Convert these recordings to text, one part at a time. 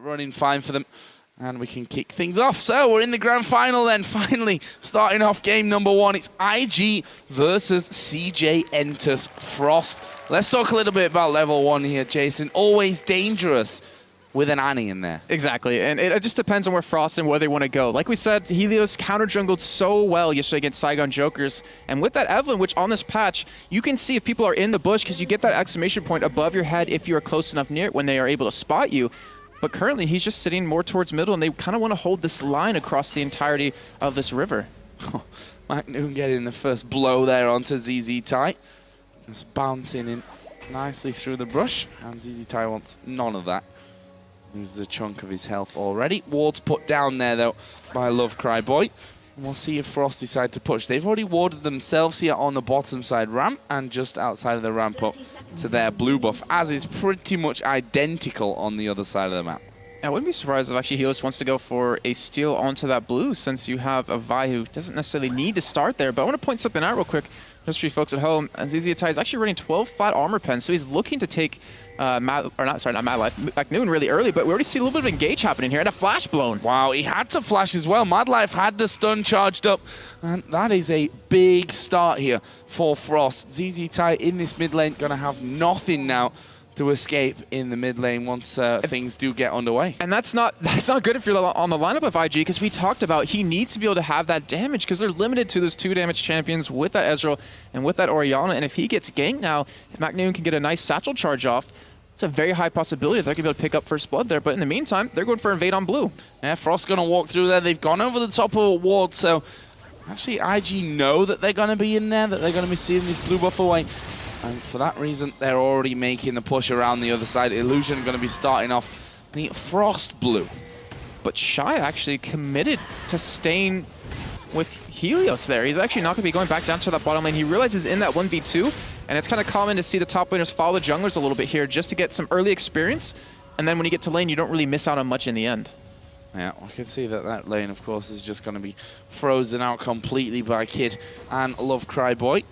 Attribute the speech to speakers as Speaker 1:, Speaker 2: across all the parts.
Speaker 1: running fine for them. And we can kick things off. So we're in the grand final then, finally starting off game number one. It's IG versus CJ Frost. Let's talk a little bit about level one here, Jason. Always dangerous with an Annie in there.
Speaker 2: Exactly, and it just depends on where Frost and where they want to go. Like we said, Helios counter-jungled so well yesterday against Saigon Jokers, and with that Evelyn, which on this patch, you can see if people are in the bush because you get that exclamation point above your head if you are close enough near it when they are able to spot you. But currently, he's just sitting more towards middle, and they kind of want to hold this line across the entirety of this river.
Speaker 1: McNoon getting the first blow there onto ZZ Tai. Just bouncing in nicely through the brush, and ZZ Tai wants none of that. Loses a chunk of his health already. Ward's put down there, though, by Love Cry Boy. And we'll see if Frost decide to push. They've already warded themselves here on the bottom side ramp and just outside of the ramp up to their blue buff, as is pretty much identical on the other side of the map.
Speaker 2: I wouldn't be surprised if actually Helios wants to go for a steal onto that blue, since you have a Vi who doesn't necessarily need to start there. But I want to point something out real quick, just for you folks at home. ZZ Tai is actually running 12 flat armor pens, so he's not MadLife, McNoon really early, but we already see a little bit of engage happening here, and a flash blown.
Speaker 1: Wow, he had to flash as well. MadLife had the stun charged up, and that is a big start here for Frost. ZZ Tai in this mid lane gonna have nothing now to escape in the mid lane once things do get underway.
Speaker 2: And that's not good if you're on the lineup of IG, because we talked about he needs to be able to have that damage, because they're limited to those 2 damage champions with that Ezreal and with that Orianna. And if he gets ganked now, if McNoon can get a nice satchel charge off, it's a very high possibility that they're going to be able to pick up first blood there. But in the meantime, they're going for invade on blue. Yeah, Frost's going to walk through there. They've gone over the top of a ward, so actually IG know that they're going to be in there, that they're going to be seeing this blue buff away. And for that reason, they're already making the push around the other side. Illusion going to be starting off the Frost blue. But Shy actually committed to staying with Helios there. He's actually not going to be going back down to that bottom lane. He realizes in that 1v2, and it's kind of common to see the top laners follow the junglers a little bit here just to get some early experience. And then when you get to lane, you don't really miss out on much in the end.
Speaker 1: Yeah, we can see that that lane, of course, is just going to be frozen out completely by Kid and Love Cry Boy.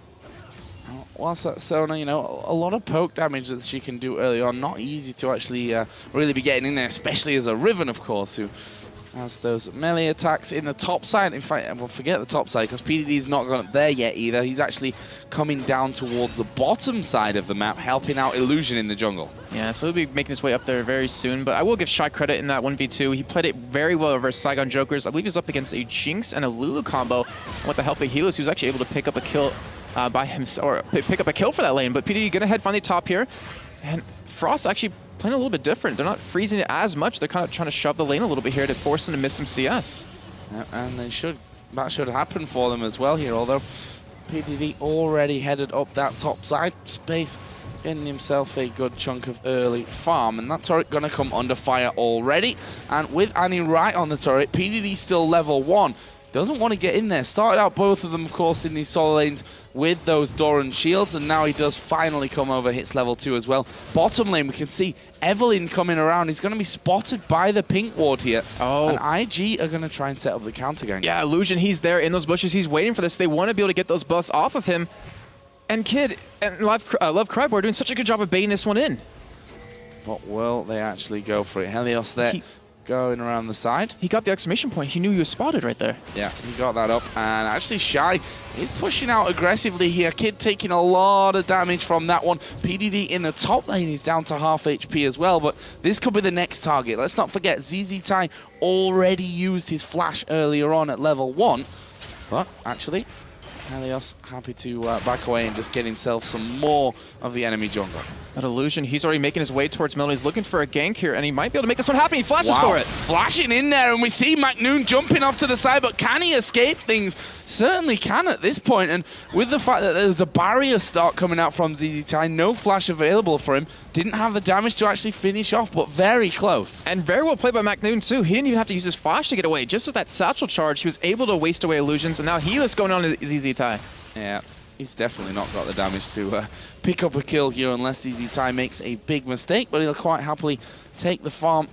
Speaker 1: Whilst that's Sona, you know, a lot of poke damage that she can do early on. Not easy to actually really be getting in there, especially as a Riven, of course, who has those melee attacks in the top side. In fact, we'll forget the top side, because PDD's not gone up there yet either. He's actually coming down towards the bottom side of the map, helping out Illusion in the jungle.
Speaker 2: Yeah, so he'll be making his way up there very soon. But I will give Shy credit in that 1v2. He played it very well versus Saigon Jokers. I believe he was up against a Jinx and a Lulu combo. And with the help of Helios, he was actually able to pick up a kill by himself, or pick up a kill for that lane. But PDD gonna head finally top here, and Frost actually playing a little bit different. They're not freezing it as much. They're kind of trying to shove the lane a little bit here to force them to miss some CS.
Speaker 1: Yeah, and that should happen for them as well here. Although PDD already headed up that top side space, getting himself a good chunk of early farm, and that turret gonna come under fire already. And with Annie right on the turret, PDD still level 1. Doesn't want to get in there. Started out both of them, of course, in these solo lanes with those Doran shields, and now he does finally come over, hits level 2 as well. Bottom lane, we can see Evelyn coming around. He's going to be spotted by the pink ward here. Oh. And IG are going to try and set up the counter gang.
Speaker 2: Yeah, Illusion, he's there in those bushes. He's waiting for this. They want to be able to get those buffs off of him. And Kid and Love Cry Boy are doing such a good job of baiting this one in.
Speaker 1: But will they actually go for it? Helios there. Going around the side.
Speaker 2: He got the exclamation point. He knew he was spotted right there.
Speaker 1: Yeah, he got that up. And actually Shy is pushing out aggressively here. Kid taking a lot of damage from that one. PDD in the top lane is down to half HP as well, but this could be the next target. Let's not forget, ZZ Tai already used his flash earlier on at level 1. But actually, Helios happy to back away and just get himself some more of the enemy jungle.
Speaker 2: That Illusion, he's already making his way towards middle. He's looking for a gank here, and he might be able to make this one happen. He flashes for it.
Speaker 1: Flashing in there, and we see McNoon jumping off to the side, but can he escape things? Certainly can at this point, and with the fact that there's a barrier start coming out from ZZ Tai, no flash available for him, didn't have the damage to actually finish off, but very close.
Speaker 2: And very well played by McNoon too. He didn't even have to use his flash to get away. Just with that satchel charge, he was able to waste away Illusions, and now Helios going on to ZZ Tai.
Speaker 1: Yeah, he's definitely not got the damage to pick up a kill here unless ZZ Tai makes a big mistake, but he'll quite happily take the farm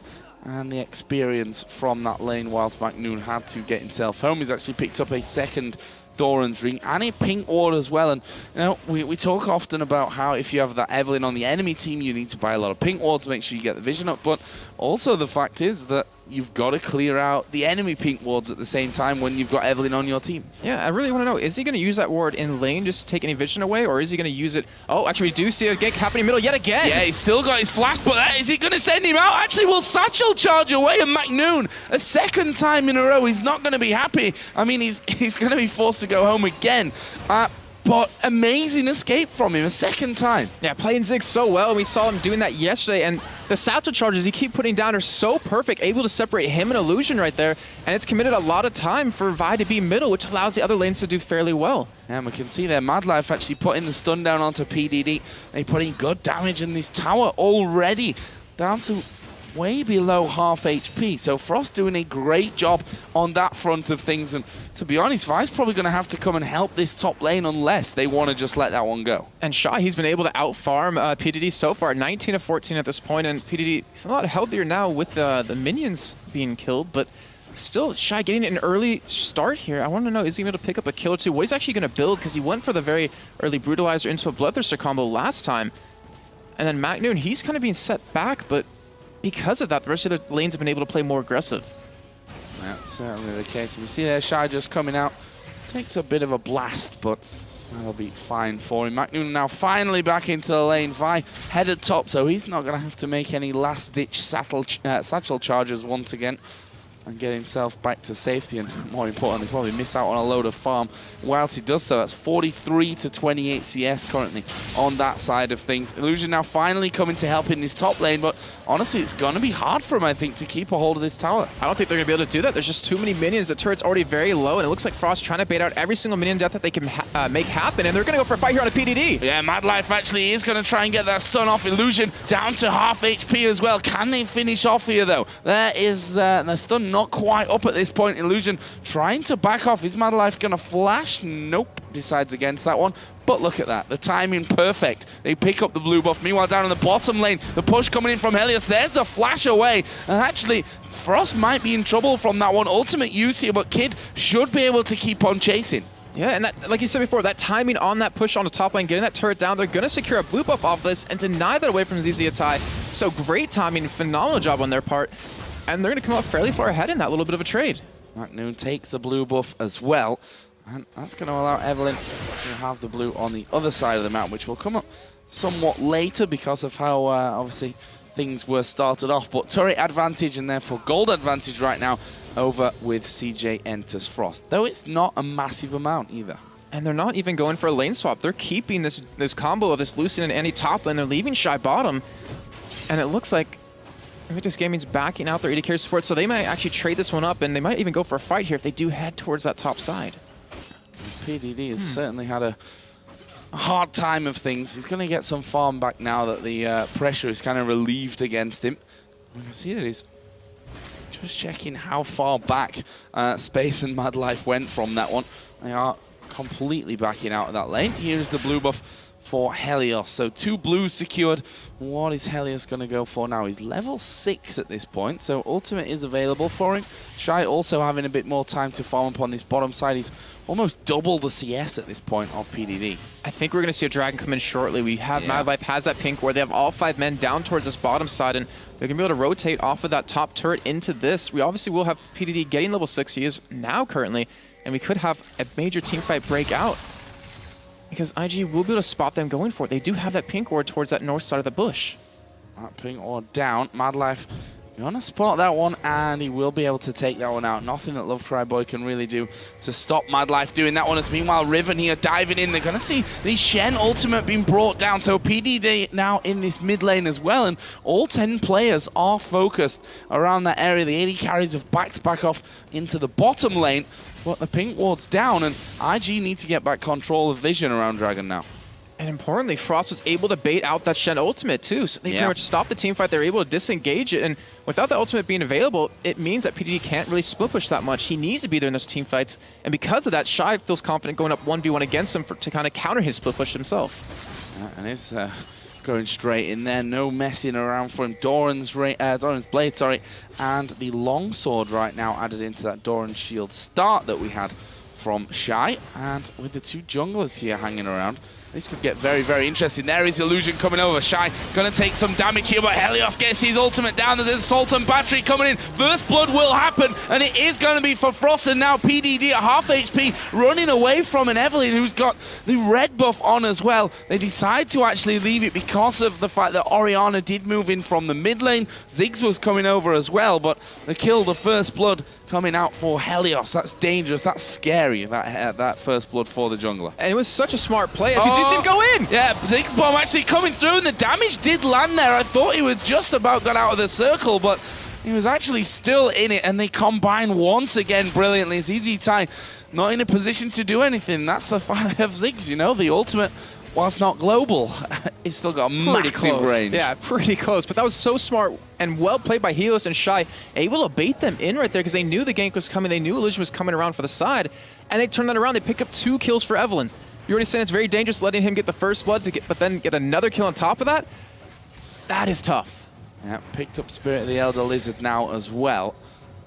Speaker 1: and the experience from that lane whilst McNoon had to get himself home. He's actually picked up a second Doran's ring and a pink ward as well. And you know, we talk often about how if you have that Evelynn on the enemy team, you need to buy a lot of pink wards to make sure you get the vision up. But also the fact is that you've got to clear out the enemy pink wards at the same time when you've got Evelynn on your team.
Speaker 2: Yeah, I really want to know, is he going to use that ward in lane just to take any vision away, or is he going to use it? Oh, actually, we do see a gank happening middle yet again.
Speaker 1: Yeah, he's still got his flash, but is he going to send him out? Actually, will Satchel charge away? And McNoon, a second time in a row, he's not going to be happy. I mean, he's going to be forced to go home again. But amazing escape from him a second time.
Speaker 2: Yeah, playing Ziggs so well. We saw him doing that yesterday, and the satchel charges he keep putting down are so perfect, able to separate him and Illusion right there, and it's committed a lot of time for Vi to be middle, which allows the other lanes to do fairly well.
Speaker 1: And we can see there, MadLife actually putting the stun down onto PDD. They're putting good damage in this tower already, down to way below half HP. So Frost doing a great job on that front of things. And to be honest, Vi's probably going to have to come and help this top lane unless they want to just let that one go.
Speaker 2: And Shy, he's been able to outfarm PDD so far, 19 of 14 at this point. And PDD, he's a lot healthier now with the minions being killed, but still Shy getting an early start here. I want to know, is he able to pick up a kill or two? What he's actually going to build, because he went for the very early Brutalizer into a Bloodthirster combo last time. And then McNoon, he's kind of being set back, but because of that, the rest of the lanes have been able to play more aggressive.
Speaker 1: That's certainly the case. We see there Shy just coming out. Takes a bit of a blast, but that'll be fine for him. McNoon now finally back into the lane. Vi headed top, so he's not going to have to make any last-ditch satchel charges once again and get himself back to safety, and more importantly, probably miss out on a load of farm whilst he does so. That's 43 to 28 CS currently on that side of things. Illusion now finally coming to help in this top lane, but honestly, it's going to be hard for him, I think, to keep a hold of this tower.
Speaker 2: I don't think they're going to be able to do that. There's just too many minions. The turret's already very low, and it looks like Frost trying to bait out every single minion death that they can make happen, and they're going to go for a fight here on a PDD.
Speaker 1: Yeah, MadLife actually is going to try and get that stun off. Illusion down to half HP as well. Can they finish off here, though? There is the stun not quite up at this point. Illusion trying to back off. Is MadLife going to flash? Nope. Decides against that one. But look at that. The timing perfect. They pick up the blue buff. Meanwhile, down in the bottom lane, the push coming in from Helios. There's a flash away. And actually, Frost might be in trouble from that one. Ultimate use here, but Kid should be able to keep on chasing.
Speaker 2: Yeah, and that, like you said before, that timing on that push on the top lane, getting that turret down, they're going to secure a blue buff off this and deny that away from ZZAtai. So great timing, phenomenal job on their part. And they're going to come up fairly far ahead in that little bit of a trade.
Speaker 1: McNoon takes the blue buff as well. And that's going to allow Evelynn to have the blue on the other side of the map, which will come up somewhat later because of how, obviously, things were started off. But turret advantage and therefore gold advantage right now over with CJ enters Frost. Though it's not a massive amount either.
Speaker 2: And they're not even going for a lane swap. They're keeping this combo of this Lucian and Annie top lane. They're leaving Shy bottom. And it looks like Invictus Gaming's backing out their AD carry support, so they might actually trade this one up, and they might even go for a fight here if they do head towards that top side.
Speaker 1: PDD has certainly had a hard time of things. He's going to get some farm back now that the pressure is kind of relieved against him. You can see that he's just checking how far back Space and MadLife went from that one. They are completely backing out of that lane. Here's the blue buff for Helios. So 2 blues secured. What is Helios going to go for now? He's level 6 at this point, so ultimate is available for him. Shy also having a bit more time to farm up on this bottom side. He's almost double the CS at this point of PDD.
Speaker 2: I think we're going to see a dragon come in shortly. We have MadLife has that pink where they have all 5 men down towards this bottom side, and they're going to be able to rotate off of that top turret into this. We obviously will have PDD getting level 6. He is now currently, and we could have a major team fight break out, because IG will be able to spot them going for it. They do have that pink ward towards that north side of the bush.
Speaker 1: That pink ward down. MadLife going to spot that one, and he will be able to take that one out. Nothing that Love Cry Boy can really do to stop MadLife doing that one. As meanwhile, Riven here diving in. They're going to see the Shen ultimate being brought down. So PDD now in this mid lane as well, and all 10 players are focused around that area. The AD carries have backed back off into the bottom lane, but the pink ward's down, and IG need to get back control of vision around Dragon now.
Speaker 2: And importantly, Frost was able to bait out that Shen ultimate too, so they pretty much stopped the team fight. They were able to disengage it, and without the ultimate being available, it means that PDD can't really split push that much. He needs to be there in those team fights, and because of that, Shy feels confident going up 1v1 against him to kind of counter his split push himself.
Speaker 1: And it's going straight in there, no messing around for him. Doran's blade, sorry, and the longsword right now added into that Doran shield start that we had from Shy. And with the two junglers here hanging around, this could get very, very interesting. There is Illusion coming over. Shy gonna take some damage here, but Helios gets his ultimate down. There's Assault and Battery coming in. First blood will happen, and it is gonna be for Frost, and now PDD at half HP, running away from an Evelyn who's got the red buff on as well. They decide to actually leave it because of the fact that Orianna did move in from the mid lane. Ziggs was coming over as well, but the kill, the first blood coming out for Helios. That's dangerous, that's scary, that first blood for the jungler.
Speaker 2: And it was such a smart play. As you do see him go in!
Speaker 1: Yeah, Ziggs bomb actually coming through, and the damage did land there. I thought he was just about got out of the circle, but he was actually still in it, and they combine once again brilliantly. It's ZZ not in a position to do anything. That's the fire of Ziggs, you know, the ultimate, whilst not global, it's still got a massive range.
Speaker 2: Yeah, pretty close. But that was so smart and well played by Helios and Shy, able to bait them in right there because they knew the gank was coming. They knew Illusion was coming around for the side, and they turned that around. They pick up 2 kills for Evelyn. You're already saying it's very dangerous letting him get the first blood, but then get another kill on top of that? That is tough.
Speaker 1: Yeah, picked up Spirit of the Elder Lizard now as well,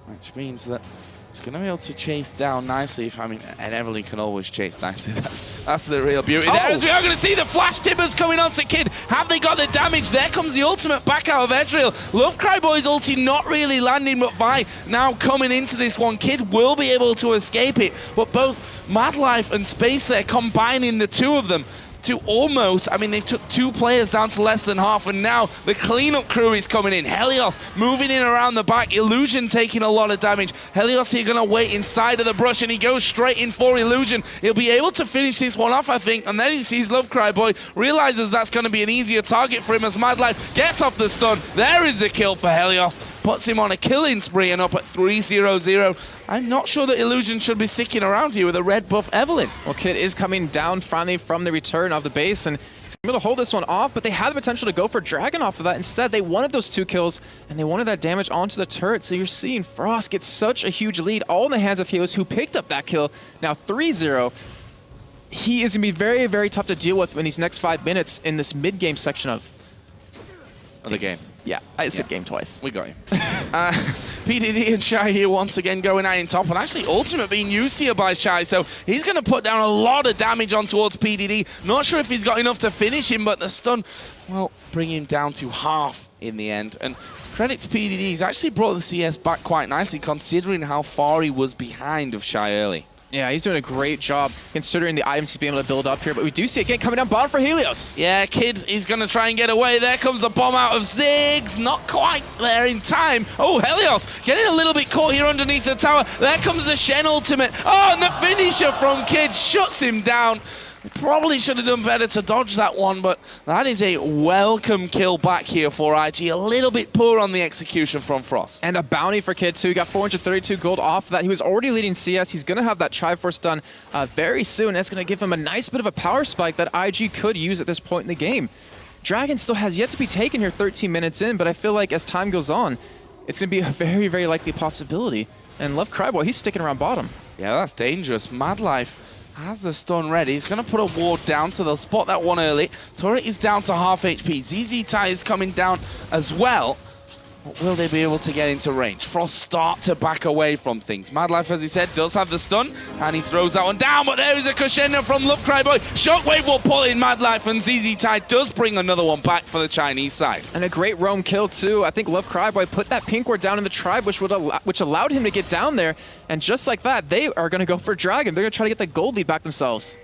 Speaker 1: which means that it's going to be able to chase down nicely. And Evelyn can always chase nicely. That's the real beauty there. As we are going to see the flash timbers coming onto Kid. Have they got the damage? There comes the ultimate back out of Ezreal. Love Cry Boy's ulti not really landing, but Vi now coming into this one. Kid will be able to escape it, but both MadLife and Space there combining the two of them to almost, they took 2 players down to less than half, and now the cleanup crew is coming in. Helios moving in around the back, Illusion taking a lot of damage. Helios here gonna wait inside of the brush, and he goes straight in for Illusion. He'll be able to finish this one off, I think, and then he sees Love Cry Boy, realizes that's gonna be an easier target for him as MadLife gets off the stun. There is the kill for Helios, puts him on a killing spree and up at 3-0-0. I'm not sure that Illusion should be sticking around here with a red buff Evelyn.
Speaker 2: Well, Kid is coming down finally from the return of the base, and he's able to hold this one off, but they had the potential to go for Dragon off of that. Instead, they wanted those 2 kills, and they wanted that damage onto the turret. So you're seeing Frost get such a huge lead, all in the hands of Helios, who picked up that kill. Now 3-0. He is going to be very, very tough to deal with in these next 5 minutes in this mid-game section of
Speaker 1: the game.
Speaker 2: Yeah, I said game twice.
Speaker 1: We got him. PDD and Shy here once again going out in top, and actually ultimate being used here by Shy, so he's going to put down a lot of damage on towards PDD. Not sure if he's got enough to finish him, but the stun, well, bring him down to half in the end. And credit to PDD, he's actually brought the CS back quite nicely considering how far he was behind of Shy early.
Speaker 2: Yeah, he's doing a great job considering the items he's been able to build up here, but we do see it again coming down bottom for Helios.
Speaker 1: Yeah, Kid is going to try and get away. There comes the bomb out of Ziggs. Not quite there in time. Oh, Helios getting a little bit caught here underneath the tower. There comes the Shen ultimate. Oh, and the finisher from Kid shuts him down. Probably should have done better to dodge that one, but that is a welcome kill back here for IG. A little bit poor on the execution from Frost.
Speaker 2: And a bounty for Kid too. He got 432 gold off of that. He was already leading CS. He's going to have that Triforce done very soon. That's going to give him a nice bit of a power spike that IG could use at this point in the game. Dragon still has yet to be taken here 13 minutes in, but I feel like as time goes on, it's going to be a very, very likely possibility. And Love Cry Boy, he's sticking around bottom.
Speaker 1: Yeah, that's dangerous. MadLife has the stun ready. He's going to put a ward down, so they'll spot that one early. Turret is down to half HP. ZZ is coming down as well. But will they be able to get into range? Frost start to back away from things. MadLife, as he said, does have the stun, and he throws that one down, but there is a crescendo from Love Cry Boy. Shockwave will pull in MadLife, and ZZ does bring another one back for the Chinese side.
Speaker 2: And a great roam kill, too. I think Love Cry Boy put that pink ward down in the tribe, which allowed him to get down there, and just like that, they are going to go for Dragon. They're going to try to get the gold lead back themselves.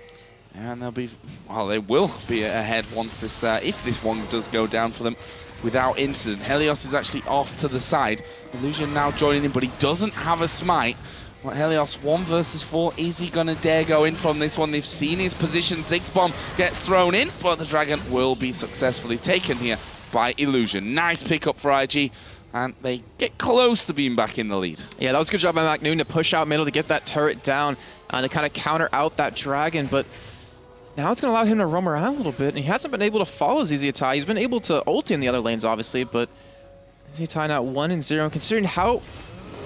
Speaker 1: And they'll be, well, they will be ahead once this, if this one does go down for them without incident. Helios is actually off to the side. Illusion now joining him, but he doesn't have a smite. Well, Helios 1 versus 4. Is he gonna dare go in from this one? They've seen his position. Ziggs bomb gets thrown in, but the Dragon will be successfully taken here by Illusion. Nice pickup for IG, and they get close to being back in the lead.
Speaker 2: Yeah, that was a good job by McNoon to push out middle to get that turret down and to kind of counter out that Dragon, but now it's going to allow him to roam around a little bit, and he hasn't been able to follow ZZ. He's been able to ult in the other lanes, obviously, but ZZ now 1-0. Considering how,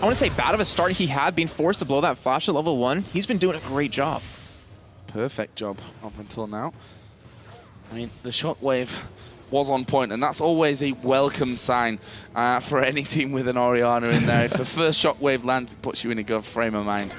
Speaker 2: I want to say, bad of a start he had, being forced to blow that flash at level 1, he's been doing a great job.
Speaker 1: Perfect job up until now. I mean, the shockwave was on point, and that's always a welcome sign for any team with an Orianna in there. If the first shockwave lands, it puts you in a good frame of mind.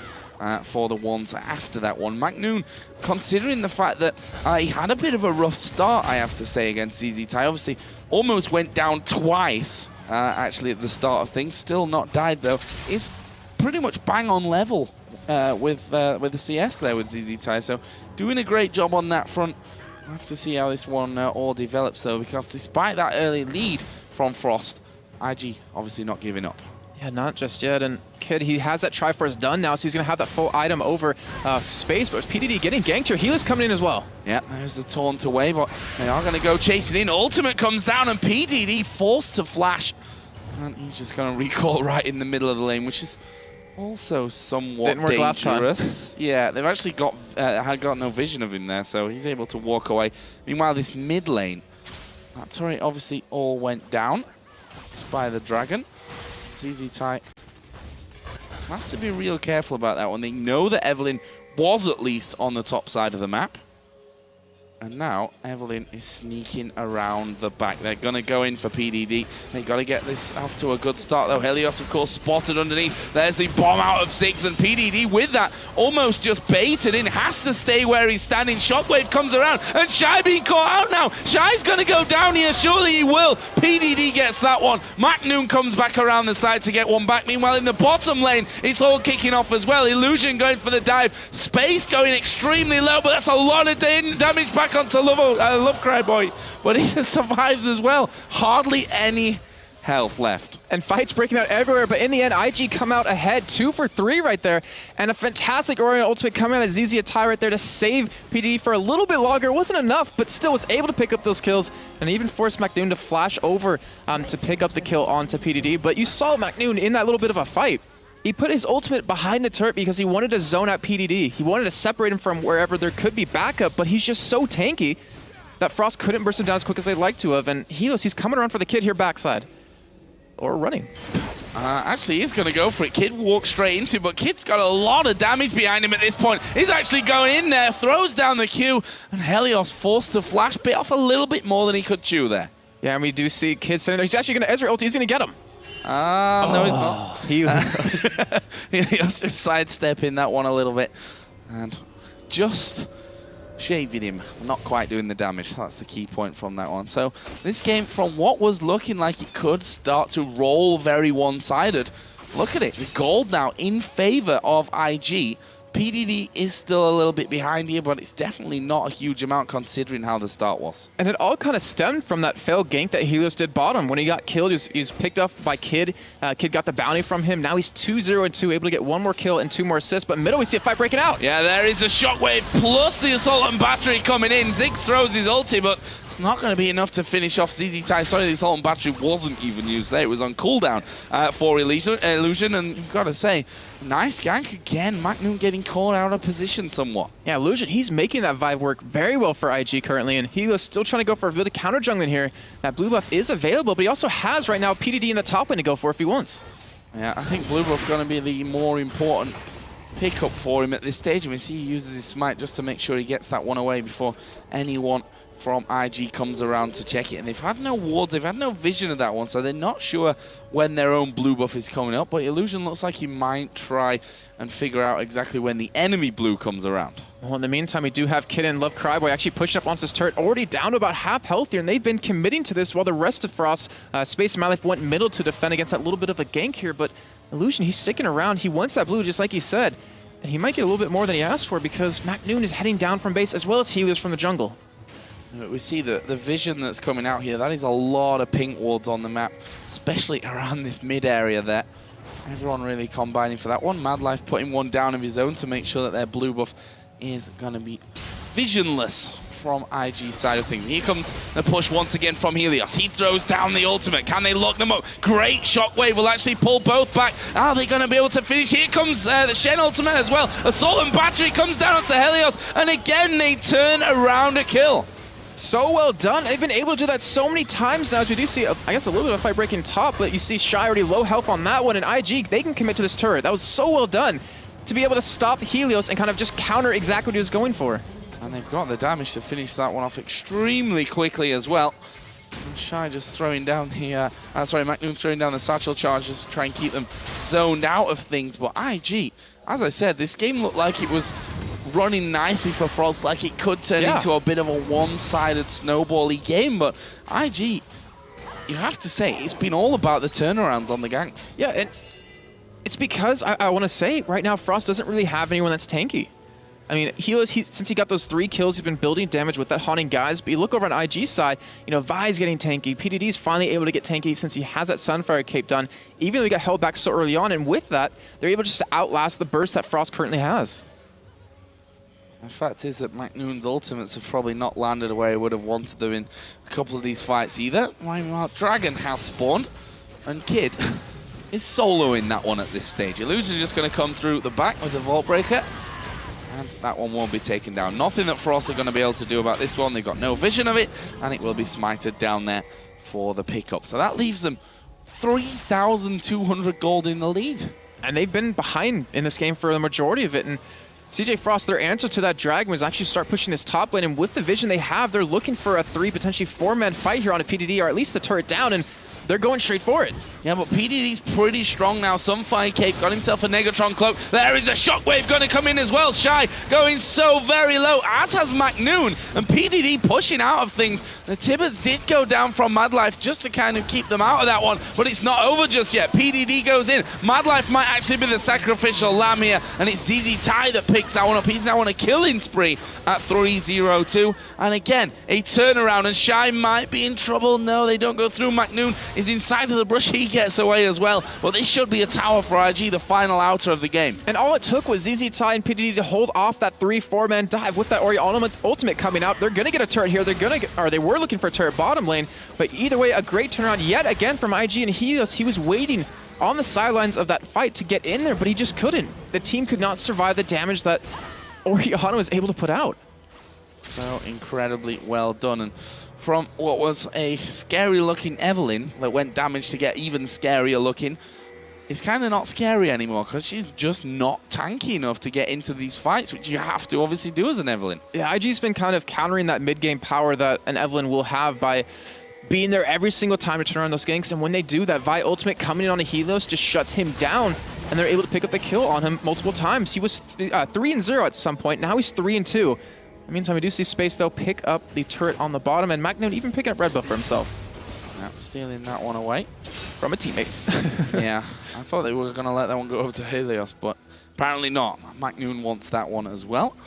Speaker 1: for the ones after that one. McNoon, considering the fact that he had a bit of a rough start, I have to say, against ZZ Tai. Obviously, almost went down twice, actually, at the start of things. Still not died, though. Is pretty much bang on level with the CS there with ZZ Tai. So, doing a great job on that front. We'll have to see how this one all develops, though, because despite that early lead from Frost, IG obviously not giving up.
Speaker 2: Yeah, not just yet. And Kid, he has that Triforce done now, so he's going to have that full item over space. But it's PDD getting ganked here. Healer's coming in as well. Yeah,
Speaker 1: there's the taunt away, but they are going to go chasing in. Ultimate comes down, and PDD forced to flash. And he's just going to recall right in the middle of the lane, which is also somewhat
Speaker 2: Didn't work
Speaker 1: dangerous.
Speaker 2: last time.
Speaker 1: Yeah, they've actually had got no vision of him there, so he's able to walk away. Meanwhile, this mid lane, that turret obviously all went down. It's by the dragon. ZZ Tai has to be real careful about that one. They know that Evelyn was at least on the top side of the map. And now Evelyn is sneaking around the back. They're going to go in for PDD. They got to get this off to a good start, though. Helios, of course, spotted underneath. There's the bomb out of 6, and PDD with that almost just baited in. Has to stay where he's standing. Shockwave comes around, and Shy being caught out now. Shy's going to go down here. Surely he will. PDD gets that one. McNoon comes back around the side to get one back. Meanwhile, in the bottom lane, it's all kicking off as well. Illusion going for the dive. Space going extremely low, but that's a lot of damage back onto Love Cry Boy, but he just survives as well. Hardly any health left.
Speaker 2: And fights breaking out everywhere, but in the end, IG come out ahead, 2 for 3 right there, and a fantastic Orion ultimate coming out of ZZ Tai right there to save PDD for a little bit longer. It wasn't enough, but still was able to pick up those kills, and even forced McNoon to flash over to pick up the kill onto PDD. But you saw McNoon in that little bit of a fight. He put his ultimate behind the turret because he wanted to zone out PDD. He wanted to separate him from wherever there could be backup, but he's just so tanky that Frost couldn't burst him down as quick as they'd like to have. And Helios, he's coming around for the Kid here backside. Or running.
Speaker 1: Actually, he's going to go for it. Kid walks straight into it, but Kid's got a lot of damage behind him at this point. He's actually going in there, throws down the Q, and Helios forced to flash, bit off a little bit more than he could chew there.
Speaker 2: Yeah, and we do see Kid sitting there. He's actually going to Ezreal ult. He's going to get him.
Speaker 1: No, he's not.
Speaker 2: Helios.
Speaker 1: Helios just sidestepping that one a little bit and just shaving him. Not quite doing the damage. That's the key point from that one. So this game, from what was looking like it could start to roll very one-sided, look at it. The gold now in favor of IG. PDD is still a little bit behind here, but it's definitely not a huge amount considering how the start was.
Speaker 2: And it all kind of stemmed from that failed gank that Helios did bottom. When he got killed, he was picked up by Kid. Kid got the bounty from him. Now he's 2-0-2, able to get 1 more kill and 2 more assists. But middle, we see a fight breaking out.
Speaker 1: Yeah, there is a Shockwave plus the Assault and Battery coming in. Ziggs throws his ulti, but it's not going to be enough to finish off ZZ Tai. Sorry, the Assault and Battery wasn't even used there. It was on cooldown for Illusion, and you've got to say, nice gank again. McNoon getting caught out of position somewhat.
Speaker 2: Yeah, Illusion, he's making that vibe work very well for IG currently, and Helios still trying to go for a bit of counter jungling here. That blue buff is available, but he also has right now PDD in the top lane to go for if he wants.
Speaker 1: Yeah, I think blue buff going to be the more important pickup for him at this stage. We see he uses his smite just to make sure he gets that one away before anyone from IG comes around to check it. And they've had no wards, they've had no vision of that one, so they're not sure when their own blue buff is coming up. But Illusion looks like he might try and figure out exactly when the enemy blue comes around.
Speaker 2: Well, in the meantime, we do have Kid and Love Cryboy actually pushing up onto his turret, already down to about half health here, and they've been committing to this while the rest of Frost, Space and MadLife went middle to defend against that little bit of a gank here. But Illusion, he's sticking around. He wants that blue, just like he said. And he might get a little bit more than he asked for because McNoon is heading down from base as well as Helios from the jungle.
Speaker 1: We see the vision that's coming out here. That is a lot of pink wards on the map, especially around this mid area there. Everyone really combining for that one. MadLife putting one down of his own to make sure that their blue buff is going to be visionless from IG's side of things. Here comes the push once again from Helios. He throws down the ultimate. Can they lock them up? Great Shockwave will actually pull both back. Are they going to be able to finish? Here comes the Shen ultimate as well. Assault and Battery comes down onto Helios, and again they turn around a kill.
Speaker 2: So well done. They've been able to do that so many times now, as we do see, I guess, a little bit of a fight breaking top, but you see Shy already low health on that one, and IG, they can commit to this turret. That was so well done to be able to stop Helios and kind of just counter exactly what he was going for.
Speaker 1: And they've got the damage to finish that one off extremely quickly as well. And Shy just throwing down the, McNoon's throwing down the satchel charges to try and keep them zoned out of things, but IG as I said, this game looked like it was running nicely for Frost, like it could turn into a bit of a one-sided snowbally game, but IG, you have to say, it's been all about the turnarounds on the ganks.
Speaker 2: Yeah, and it's because I want to say right now Frost doesn't really have anyone that's tanky. I mean, since he got those 3 kills, he's been building damage with that Haunting Guys. But you look over on IG's side, you know, Vi's getting tanky. PDD's finally able to get tanky since he has that Sunfire cape done, even though he got held back so early on. And with that, they're able just to outlast the burst that Frost currently has.
Speaker 1: The fact is that McNoon's ultimates have probably not landed where he would have wanted them in a couple of these fights either. Meanwhile, Dragon has spawned, and Kid is soloing that one at this stage. Illusion just going to come through the back with the Vault Breaker. And that one won't be taken down. Nothing that Frost are going to be able to do about this one. They've got no vision of it, and it will be smited down there for the pickup. So that leaves them 3,200 gold in the lead. And
Speaker 2: they've been behind in this game for the majority of it. And CJ Frost, their answer to that Dragon was actually start pushing this top lane. And with the vision they have, they're looking for a 3, potentially 4-man fight here on a PDD, or at least the turret down. And they're going straight for it.
Speaker 1: Yeah, but PDD's pretty strong now. Sunfire Cape got himself a Negatron Cloak. There is a Shockwave going to come in as well. Shy going so very low, as has McNoon. And PDD pushing out of things. The Tibbers did go down from MadLife just to kind of keep them out of that one, but it's not over just yet. PDD goes in. MadLife might actually be the sacrificial lamb here, and it's ZZ Tai that picks that one up. He's now on a killing spree at 3-0-2. And again, a turnaround, and Shy might be in trouble. No, they don't go through. McNoon is inside of the brush. He gets away as well. Well, this should be a tower for IG, the final outer of the game.
Speaker 2: And all it took was ZZ Tai and PDD to hold off that 3-4-man dive with that Ori ultimate coming out. They're going to get a turret here. They were looking for a turret bottom lane, but either way, a great turnaround yet again from IG, and he was waiting on the sidelines of that fight to get in there, but he just couldn't. The team could not survive the damage that Oriana was able to put out.
Speaker 1: So incredibly well done. And from what was a scary-looking Evelyn that went damage to get even scarier looking, it's kind of not scary anymore because she's just not tanky enough to get into these fights, which you have to obviously do as an Evelyn.
Speaker 2: Yeah, IG's been kind of countering that mid-game power that an Evelyn will have by being there every single time to turn around those ganks, and when they do, that Vi ultimate coming in on a Helios just shuts him down, and they're able to pick up the kill on him multiple times. He was 3-0 at some point, now he's 3-2. In the meantime, we do see Space, though, pick up the turret on the bottom, and McNoon even picking up red buff for himself.
Speaker 1: Yeah, stealing that one away.
Speaker 2: From a teammate.
Speaker 1: Yeah, I thought they were going to let that one go over to Helios, but apparently not. McNoon wants that one as well.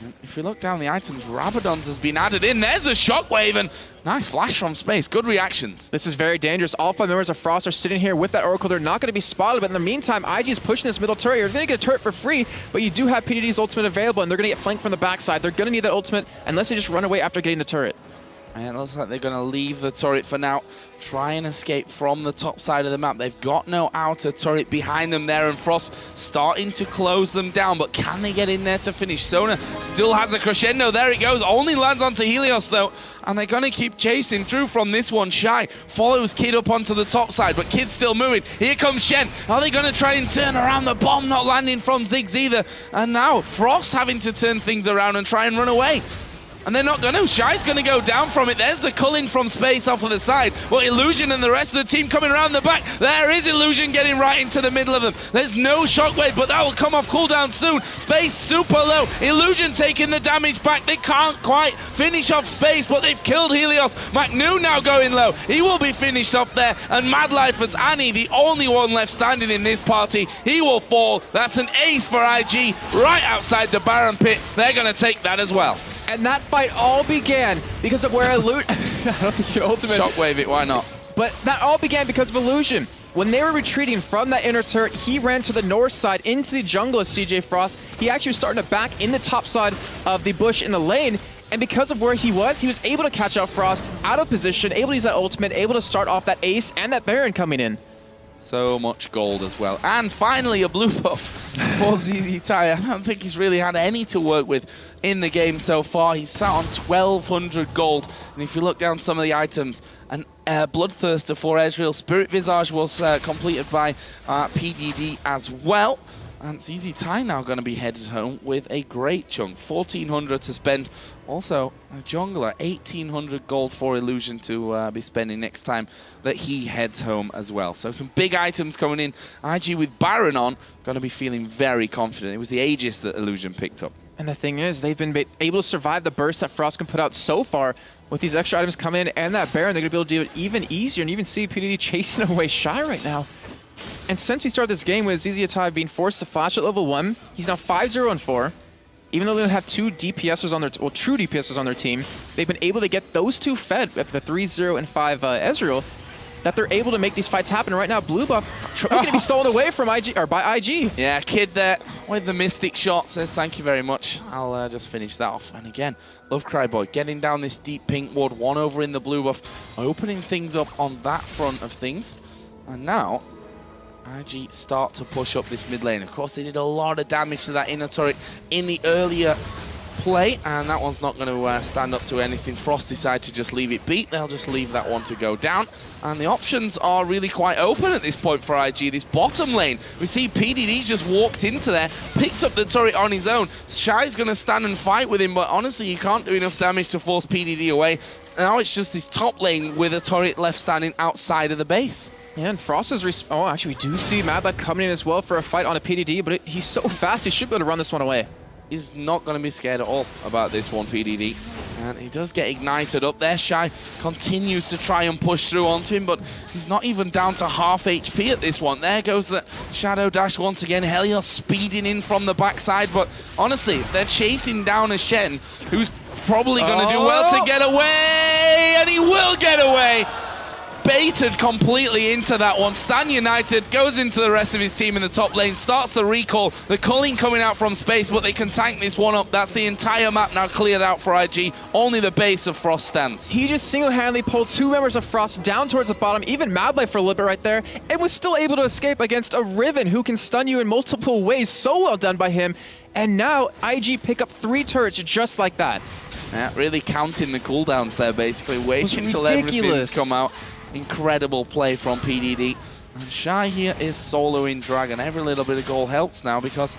Speaker 1: And if you look down the items, Rabadon's has been added in. There's a Shockwave, and nice flash from Space. Good reactions.
Speaker 2: This is very dangerous. All 5 members of Frost are sitting here with that Oracle. They're not going to be spotted, but in the meantime, IG is pushing this middle turret. You're going to get a turret for free, but you do have PDD's ultimate available, and they're going to get flanked from the backside. They're going to need that ultimate unless they just run away after getting the turret.
Speaker 1: And it looks like they're going to leave the turret for now. Try and escape from the top side of the map. They've got no outer turret behind them there, and Frost starting to close them down. But can they get in there to finish? Sona still has a crescendo. There it goes. Only lands onto Helios, though. And they're going to keep chasing through from this one. Shy follows Kid up onto the top side, but Kid's still moving. Here comes Shen. Are they going to try and turn around? The bomb not landing from Ziggs either. And now Frost having to turn things around and try and run away. And they're not going to. Shy's going to go down from it. There's the culling from Space off of the side. Well, Illusion and the rest of the team coming around the back. There is Illusion getting right into the middle of them. There's no Shockwave, but that will come off cooldown soon. Space super low. Illusion taking the damage back. They can't quite finish off Space, but they've killed Helios. McNoon now going low. He will be finished off there. And MadLife as Annie, the only one left standing in this party. He will fall. That's an ace for IG right outside the Baron pit. They're going to take that as well.
Speaker 2: And that fight all began because of where I don't think your ultimate...
Speaker 1: Shockwave it, why not?
Speaker 2: But that all began because of Illusion. When they were retreating from that inner turret, he ran to the north side into the jungle of CJ Frost. He actually was starting to back in the top side of the bush in the lane. And because of where he was able to catch out Frost out of position, able to use that ultimate, able to start off that ace and that Baron coming in.
Speaker 1: So much gold as well. And finally a blue buff for ZZ Tai. I don't think he's really had any to work with in the game so far. He's sat on 1,200 gold. And if you look down some of the items, an Bloodthirster for Ezreal. Spirit Visage was completed by PDD as well. And ZZ Tai now going to be headed home with a great chunk. 1,400 to spend. Also, a jungler, 1,800 gold for Illusion to be spending next time that he heads home as well. So some big items coming in. IG with Baron on, going to be feeling very confident. It was the Aegis that Illusion picked up.
Speaker 2: And the thing is, they've been able to survive the burst that Frost can put out so far. With these extra items coming in and that Baron, they're going to be able to do it even easier. And you even see PDD chasing away Shy right now. And since we started this game with ZZ Tai being forced to flash at level 1, he's now 5-0-4. Even though they have two DPSers on their true DPSers on their team, they've been able to get those two fed at the 3-0 and 5 Ezreal, that they're able to make these fights happen. Right now, blue buff going to be stolen away from IG or by IG.
Speaker 1: Yeah, Kid there with the Mystic shot says thank you very much. I'll just finish that off. And again, Love Cry Boy getting down this deep pink ward, one over in the blue buff, opening things up on that front of things. And now IG start to push up this mid lane. Of course, they did a lot of damage to that inner turret in the earlier play, and that one's not going to stand up to anything. Frost decide to just leave it be. They'll just leave that one to go down, and the options are really quite open at this point for IG. This bottom lane, we see PDD's just walked into there, picked up the turret on his own. Shy's going to stand and fight with him, but honestly, you can't do enough damage to force PDD away. Now it's just this top lane with a turret left standing outside of the base.
Speaker 2: Yeah, and Frost is... Oh, actually, we do see MadLife coming in as well for a fight on a PDD, but he's so fast, he should be able to run this one away.
Speaker 1: He's not going to be scared at all about this one, PDD. And he does get ignited up there. Shy continues to try and push through onto him, but he's not even down to half HP at this one. There goes the Shadow Dash once again. Helios speeding in from the backside, but honestly, they're chasing down a Shen who's probably going to do well to get away, and he will get away. Baited completely into that one. Stan United goes into the rest of his team in the top lane, starts the recall. The culling coming out from space, but they can tank this one up. That's the entire map now cleared out for IG. Only the base of Frost stands.
Speaker 2: He just single-handedly pulled two members of Frost down towards the bottom, even MadLife for a little bit right there, and was still able to escape against a Riven who can stun you in multiple ways. So well done by him. And now IG pick up 3 turrets just like that.
Speaker 1: Yeah, really counting the cooldowns there, basically. Waiting until everything's come out. Incredible play from PDD. And Shy here is soloing Dragon. Every little bit of gold helps now because,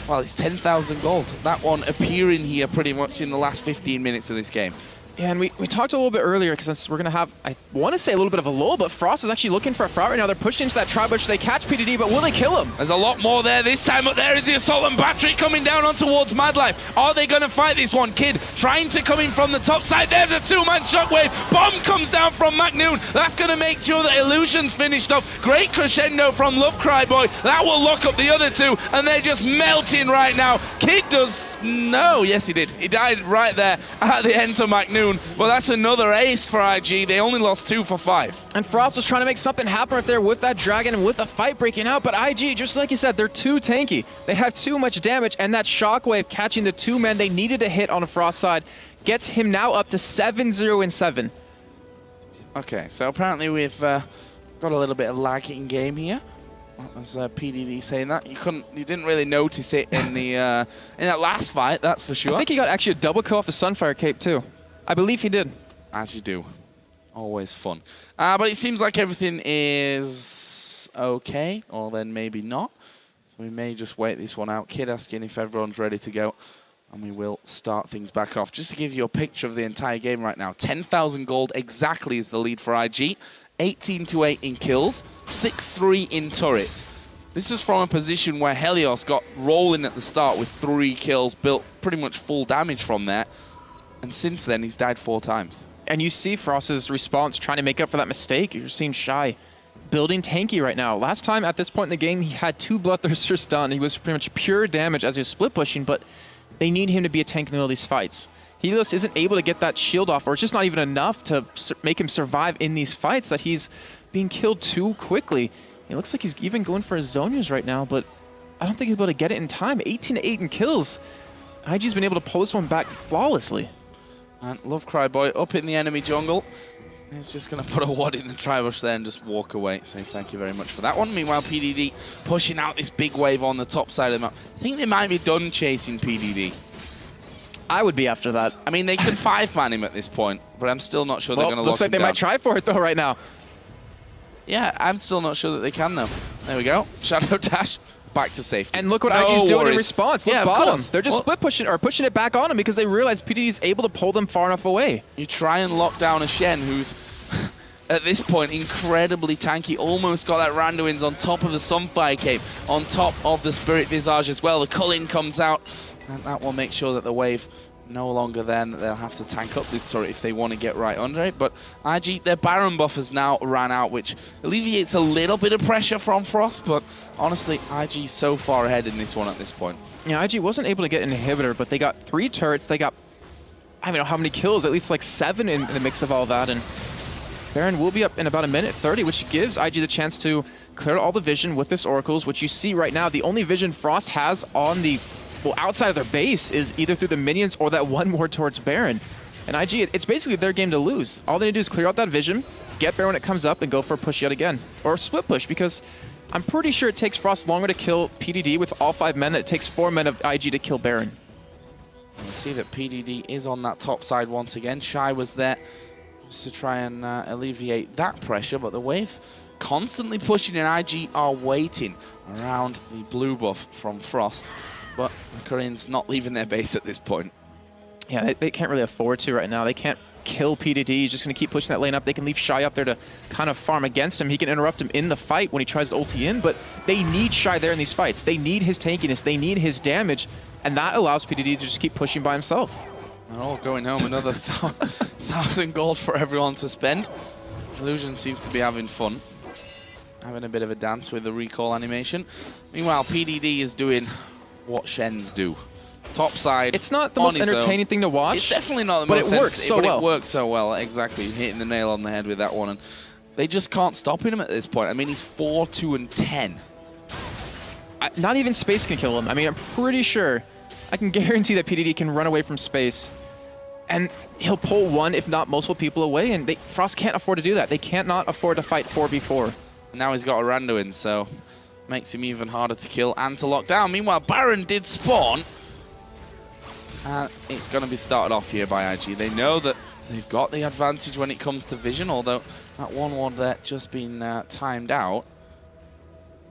Speaker 1: well, it's 10,000 gold. That one appearing here pretty much in the last 15 minutes of this game.
Speaker 2: Yeah, and we talked a little bit earlier because we're going to have, I want to say a little bit of a lull, but Frost is actually looking for a fight right now. They're pushing into that tri-bush. They catch PDD, but will they kill him?
Speaker 1: There's a lot more there this time, but there is the assault and battery coming down on towards MadLife. Are they going to fight this one? Kid trying to come in from the top side. There's a two-man shockwave. Bomb comes down from McNoon. That's going to make sure that Illusion's finished off. Great crescendo from Love Cry Boy. That will lock up the other two, and they're just melting right now. Kid does... No, yes he did. He died right there at the end to McNoon. Well, that's another ace for IG. They only lost 2 for 5.
Speaker 2: And Frost was trying to make something happen right there with that Dragon and with the fight breaking out, but IG, just like you said, they're too tanky. They have too much damage, and that shockwave catching the 2 men they needed to hit on the Frost side gets him now up to 7-0-7.
Speaker 1: Okay, so apparently we've got a little bit of lag in game here. As PDD saying that, you didn't really notice it in the in that last fight, that's for sure.
Speaker 2: I think he got actually a double kill off the Sunfire Cape too. I believe he did.
Speaker 1: As you do. Always fun. But it seems like everything is okay, or then maybe not. So we may just wait this one out. Kid asking if everyone's ready to go, and we will start things back off. Just to give you a picture of the entire game right now, 10,000 gold exactly is the lead for IG. 18-8 in kills, 6-3 in turrets. This is from a position where Helios got rolling at the start with 3 kills, built pretty much full damage from there. And since then, he's died 4 times.
Speaker 2: And you see Frost's response trying to make up for that mistake. You're seeing Shy building tanky right now. Last time at this point in the game, he had 2 Bloodthirsters done. He was pretty much pure damage as he was split pushing, but they need him to be a tank in the middle of these fights. Helios isn't able to get that shield off, or it's just not even enough to make him survive in these fights, that he's being killed too quickly. It looks like he's even going for his Zonias right now, but I don't think he'll be able to get it in time. 18-8 in kills. IG's been able to pull this one back flawlessly.
Speaker 1: And Love Cry Boy up in the enemy jungle. He's just going to put a wad in the tri-bush there and just walk away. Say thank you very much for that one. Meanwhile, PDD pushing out this big wave on the top side of the map. I think they might be done chasing PDD.
Speaker 2: I would be after that.
Speaker 1: I mean, they can 5-man him at this point, but I'm still not sure they're going to lock him
Speaker 2: looks like they
Speaker 1: down.
Speaker 2: might try for it, though, right now.
Speaker 1: Yeah, I'm still not sure that they can, though. There we go. Shadow Dash back to safety.
Speaker 2: And look what
Speaker 1: No
Speaker 2: IG's doing in
Speaker 1: worries.
Speaker 2: response. Look,
Speaker 1: Yeah, of
Speaker 2: bottom.
Speaker 1: course.
Speaker 2: They're just
Speaker 1: Well,
Speaker 2: split pushing or pushing it back on him because they realize PDD is able to pull them far enough away.
Speaker 1: You try and lock down a Shen who's, at this point, incredibly tanky. Almost got that Randuin's on top of the Sunfire Cape, on top of the Spirit Visage as well. The Culling comes out, and that will make sure that the wave no longer then. They'll have to tank up this turret if they want to get right under it. But IG, their Baron buff has now ran out, which alleviates a little bit of pressure from Frost. But honestly, IG so far ahead in this one at this point.
Speaker 2: Yeah, IG wasn't able to get an inhibitor, but they got 3 turrets. They got, I don't know how many kills, at least like 7 in the mix of all that. And Baron will be up in about 1:30, which gives IG the chance to clear all the vision with this Oracles, which you see right now. The only vision Frost has on the, well, outside of their base is either through the minions or that one more towards Baron. And IG, it's basically their game to lose. All they need to do is clear out that vision, get Baron when it comes up, and go for a push yet again. Or a split push, because I'm pretty sure it takes Frost longer to kill PDD with all 5 men than it takes 4 men of IG to kill Baron.
Speaker 1: You see that PDD is on that top side once again. Shy was there just to try and alleviate that pressure, but the waves constantly pushing, and IG are waiting around the blue buff from Frost. But the Koreans not leaving their base at this point.
Speaker 2: Yeah, they can't really afford to right now. They can't kill PDD. He's just going to keep pushing that lane up. They can leave Shy up there to kind of farm against him. He can interrupt him in the fight when he tries to ulti in, but they need Shy there in these fights. They need his tankiness. They need his damage, and that allows PDD to just keep pushing by himself.
Speaker 1: They're all going home. Another 1,000 gold for everyone to spend. Illusion seems to be having fun. Having a bit of a dance with the recall animation. Meanwhile, PDD is doing what Shens do. Top side.
Speaker 2: It's not the most entertaining thing to watch.
Speaker 1: It's definitely not the
Speaker 2: but
Speaker 1: most
Speaker 2: it works so well.
Speaker 1: It works so well, exactly. Hitting the nail on the head with that one. And they just can't stop him at this point. I mean, he's 4-2-10.
Speaker 2: Not even Space can kill him. I mean, I'm pretty sure. I can guarantee that PDD can run away from Space. And he'll pull one, if not multiple people away. And Frost can't afford to do that. They cannot afford to fight 4v4.
Speaker 1: Now he's got a Randuin, so makes him even harder to kill and to lock down. Meanwhile, Baron did spawn. And it's going to be started off here by IG. They know that they've got the advantage when it comes to vision, although that one ward there just been timed out.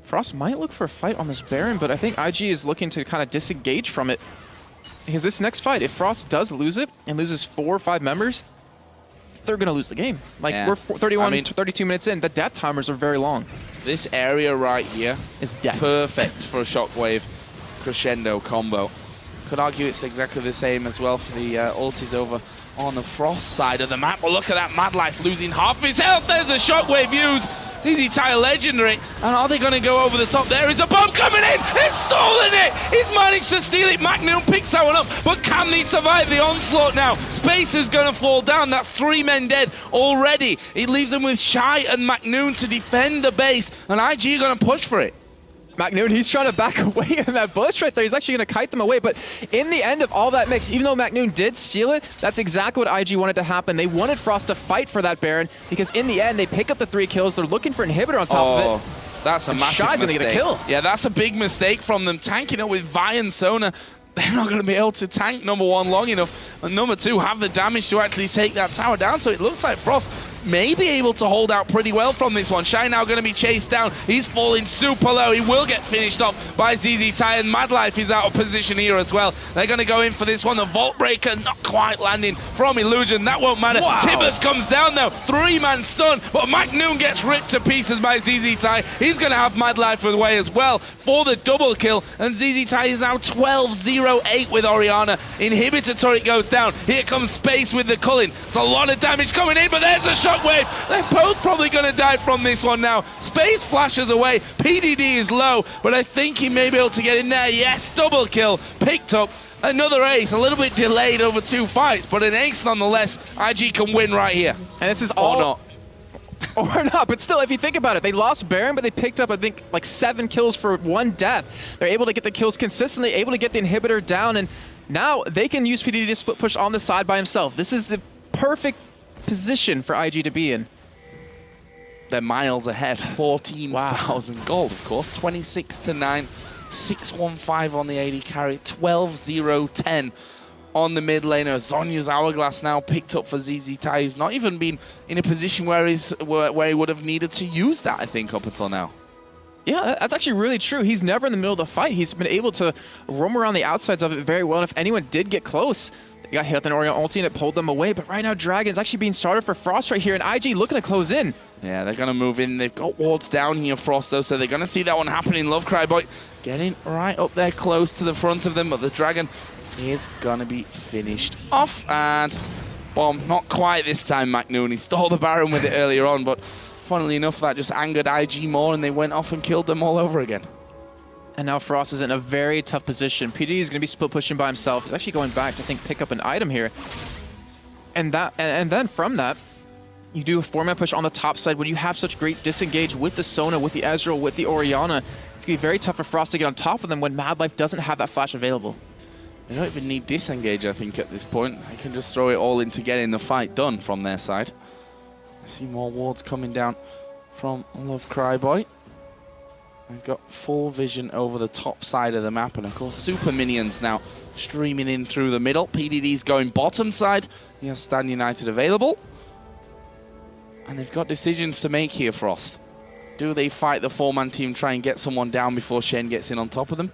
Speaker 2: Frost might look for a fight on this Baron, but I think IG is looking to kind of disengage from it. Because this next fight, if Frost does lose it and loses 4 or 5 members, they're going to lose the game. Like,
Speaker 1: yeah.
Speaker 2: We're 32 minutes in. The death timers are very long.
Speaker 1: This area right here
Speaker 2: is death.
Speaker 1: Perfect for a Shockwave crescendo combo. Could argue it's exactly the same as well for the ultis over on the Frost side of the map. But look at that MadLife losing half his health. There's a Shockwave use. ZZ Tire legendary, and are they going to go over the top? There is a bomb coming in. He's stolen it. He's managed to steal it. McNoon picks that one up, but can they survive the onslaught now? Space is going to fall down. That's 3 men dead already. It leaves them with Shy and McNoon to defend the base, and IG are going to push for it.
Speaker 2: McNoon, he's trying to back away in that bush right there. He's actually going to kite them away. But in the end of all that mix, even though McNoon did steal it, that's exactly what IG wanted to happen. They wanted Frost to fight for that Baron because in the end, they pick up the 3 kills. They're looking for an inhibitor on top of it.
Speaker 1: That's a massive
Speaker 2: Shy's
Speaker 1: mistake.
Speaker 2: Gonna get a kill.
Speaker 1: Yeah, that's a big mistake from them. Tanking it with Vi and Sona. They're not going to be able to tank number 1 long enough. And number 2, have the damage to actually take that tower down. So it looks like Frost may be able to hold out pretty well from this one. Shy now going to be chased down. He's falling super low. He will get finished off by ZZ Tye, and MadLife is out of position here as well. They're going to go in for this one. The Vault Breaker not quite landing from Illusion. That won't matter.
Speaker 2: Wow.
Speaker 1: Tibbers comes down now. 3-man stun, but McNoon gets ripped to pieces by ZZ Tye. He's going to have MadLife away as well for the double kill, and ZZ Tye is now 12-0-8 with Orianna. Inhibitor turret goes down. Here comes Space with the Culling. It's a lot of damage coming in, but there's a Shockwave. They're both probably going to die from this one now. Space flashes away. PDD is low, but I think he may be able to get in there. Yes, double kill. Picked up another ace. A little bit delayed over 2 fights, but an ace nonetheless. IG can win right here.
Speaker 2: And this is all...
Speaker 1: Or not.
Speaker 2: Or not, but still, if you think about it, they lost Baron, but they picked up, I think, like 7 kills for 1 death. They're able to get the kills consistently, able to get the inhibitor down, and now they can use PDD to split push on the side by himself. This is the perfect position for IG to be in.
Speaker 1: They're miles ahead. 14,000 gold, of course. 26-9, 615 on the AD carry, 12-0-10 on the mid laner. Zonya's Hourglass now picked up for ZZ Tye. He's not even been in a position where he would have needed to use that, I think, up until now.
Speaker 2: Yeah, that's actually really true. He's never in the middle of the fight. He's been able to roam around the outsides of it very well. And if anyone did get close, they got hit with an Orion ulti and it pulled them away. But right now, Dragon's actually being started for Frost right here. And IG looking to close in.
Speaker 1: Yeah, they're going to move in. They've got wards down here, Frost, though, so they're going to see that one happening. Love Cryboy getting right up there close to the front of them, but the Dragon is going to be finished off. And bomb, not quite this time, McNoon. He stole the Baron with it earlier on, but funnily enough, that just angered IG more, and they went off and killed them all over again.
Speaker 2: And now Frost is in a very tough position. PD is going to be split pushing by himself. He's actually going back to, I think, pick up an item here. And then from that, you do a 4-man push on the top side. When you have such great disengage with the Sona, with the Ezreal, with the Orianna, it's going to be very tough for Frost to get on top of them when MadLife doesn't have that flash available.
Speaker 1: They don't even need disengage, I think, at this point. They can just throw it all into getting the fight done from their side. I see more wards coming down from Love Cryboy. They've got full vision over the top side of the map, and of course, super minions now streaming in through the middle. PDD's going bottom side. He has Stan United available. And they've got decisions to make here, Frost. Do they fight the 4-man team, try and get someone down before Shen gets in on top of them?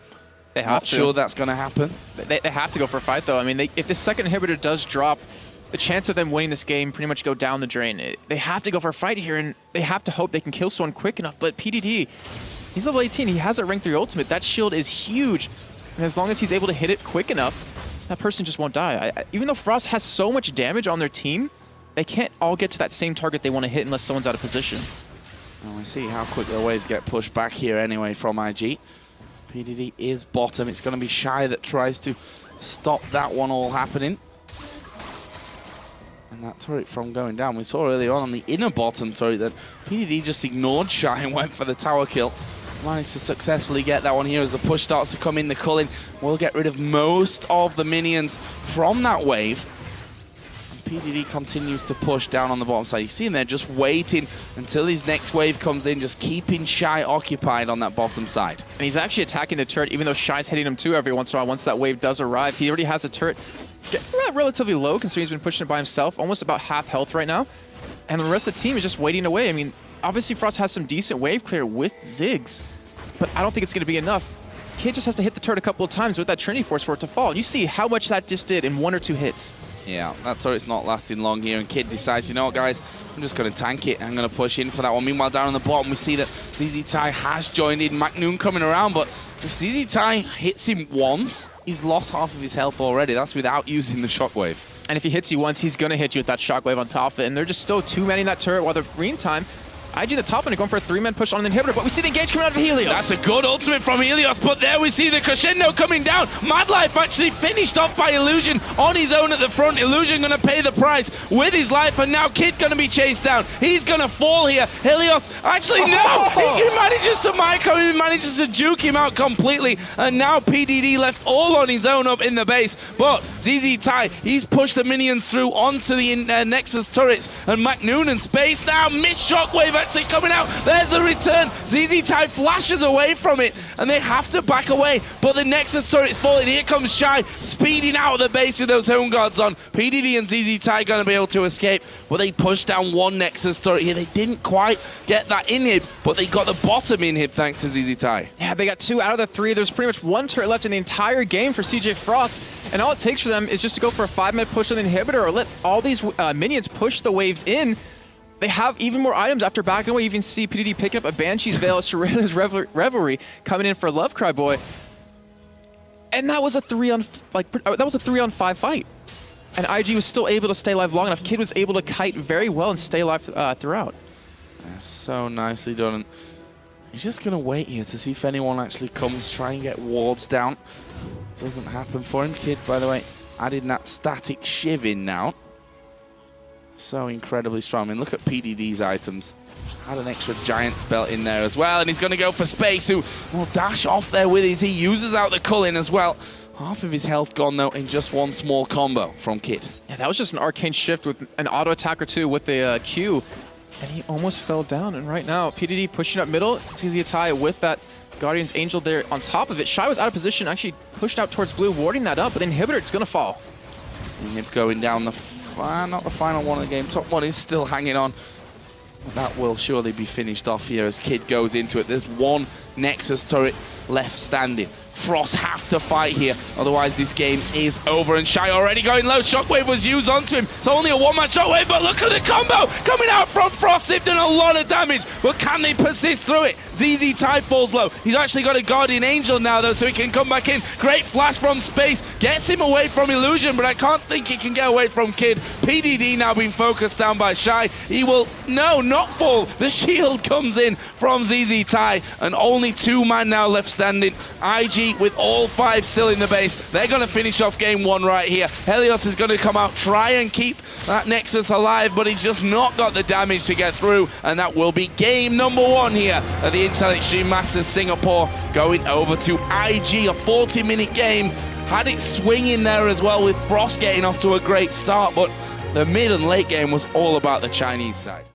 Speaker 2: They have
Speaker 1: Not
Speaker 2: to.
Speaker 1: sure that's going to happen.
Speaker 2: They have to go for a fight, though. I mean, if the second inhibitor does drop, the chance of them winning this game pretty much go down the drain. They have to go for a fight here, and they have to hope they can kill someone quick enough. But PDD, he's level 18. He has a rank 3 ultimate. That shield is huge. And as long as he's able to hit it quick enough, that person just won't die. Even though Frost has so much damage on their team, they can't all get to that same target they want to hit unless someone's out of position.
Speaker 1: Well, we see how quick the waves get pushed back here anyway from IG. PDD is bottom. It's going to be Shy that tries to stop that one all happening. And that turret from going down. We saw earlier on the inner bottom turret that PDD just ignored Shy and went for the tower kill. Managed to successfully get that one here as the push starts to come in. The culling will get rid of most of the minions from that wave. PDD continues to push down on the bottom side. You see him there just waiting until his next wave comes in, just keeping Shy occupied on that bottom side.
Speaker 2: And he's actually attacking the turret, even though Shy's hitting him too every once in a while once that wave does arrive. He already has a turret relatively low, considering he's been pushing it by himself, almost about half health right now. And the rest of the team is just waiting away. I mean, obviously Frost has some decent wave clear with Ziggs, but I don't think it's going to be enough. Kid just has to hit the turret a couple of times with that Trinity Force for it to fall. You see how much that just did in 1 or 2 hits.
Speaker 1: Yeah, that turret's not lasting long here, and Kid decides, you know what, guys, I'm just going to tank it. I'm going to push in for that one. Meanwhile, down on the bottom, we see that ZZ Tai has joined in. McNoon coming around, but if ZZ Tai hits him once, he's lost half of his health already. That's without using the shockwave. And
Speaker 2: if he hits you once, he's going to hit you with that shockwave on top of it, and they're just still too many in that turret, while the meantime, IG the top and going for a 3-man push on an inhibitor, but we see the engage coming out of Helios.
Speaker 1: That's a good ultimate from Helios, but there we see the crescendo coming down. MadLife actually finished off by Illusion on his own at the front. Illusion going to pay the price with his life, and now Kid going to be chased down. He's going to fall here. Helios, actually no! He manages to micro him, he manages to juke him out completely, and now PDD left all on his own up in the base. But ZZ Tai, he's pushed the minions through onto the Nexus turrets, and McNoon in space now. Missed shockwave actually coming out. There's the return. ZZ Tai flashes away from it, and they have to back away. But the Nexus turret's falling. Here comes Shy, speeding out of the base with those home guards on. PDD and ZZ Tai going to be able to escape, but they pushed down one Nexus turret here. They didn't quite get that inhib, but they got the bottom inhib thanks to ZZ Tai.
Speaker 2: Yeah, they got 2 out of the 3. There's pretty much 1 turret left in the entire game for CJ Frost, and all it takes for them is just to go for a 5-man push on the inhibitor or let all these minions push the waves in. They have even more items after backing away. You even see PDD picking up a Banshee's Veil, Shirley's Revelry coming in for Love Cryboy. And that was a 3-on-5 fight. And IG was still able to stay alive long enough. Kid was able to kite very well and stay alive throughout.
Speaker 1: That's so nicely done. And he's just going to wait here to see if anyone actually comes, try and get wards down. Doesn't happen for him. Kid, by the way, adding that static shiv in now. So incredibly strong. I mean, look at PDD's items. Had an extra Giant's Belt in there as well, and he's going to go for Space, who will dash off there with his. He uses out the culling as well. Half of his health gone, though, in just one small combo from Kid.
Speaker 2: Yeah, that was just an arcane shift with an auto attack or two with the Q, and he almost fell down. And right now, PDD pushing up middle. ZZ Tai with that Guardian's Angel there on top of it. Shy was out of position, actually pushed out towards blue, warding that up, but the inhibitor, it's going to fall.
Speaker 1: Inhib going down the not the final one of the game. Top one is still hanging on. That will surely be finished off here as Kid goes into it. There's one Nexus turret left standing. Frost have to fight here, otherwise this game is over. And Shy already going low. Shockwave was used onto him. It's only a one-man Shockwave, but look at the combo coming out from Frost. They've done a lot of damage, but can they persist through it? ZZ Tide falls low. He's actually got a Guardian Angel now, though, so he can come back in. Great flash from space. Gets him away from Illusion, but I can't think he can get away from Kid. PDD now being focused down by Shy. He will, no, not fall. The shield comes in from ZZ Tide, and only 2 man now left standing. IG with all 5 still in the base. They're going to finish off game 1 right here. Helios is going to come out, try and keep that Nexus alive, but he's just not got the damage to get through, and that will be game number 1 here at the Intel Extreme Masters Singapore, going over to IG. A 40-minute game. Had it swinging there as well, with Frost getting off to a great start, but the mid and late game was all about the Chinese side.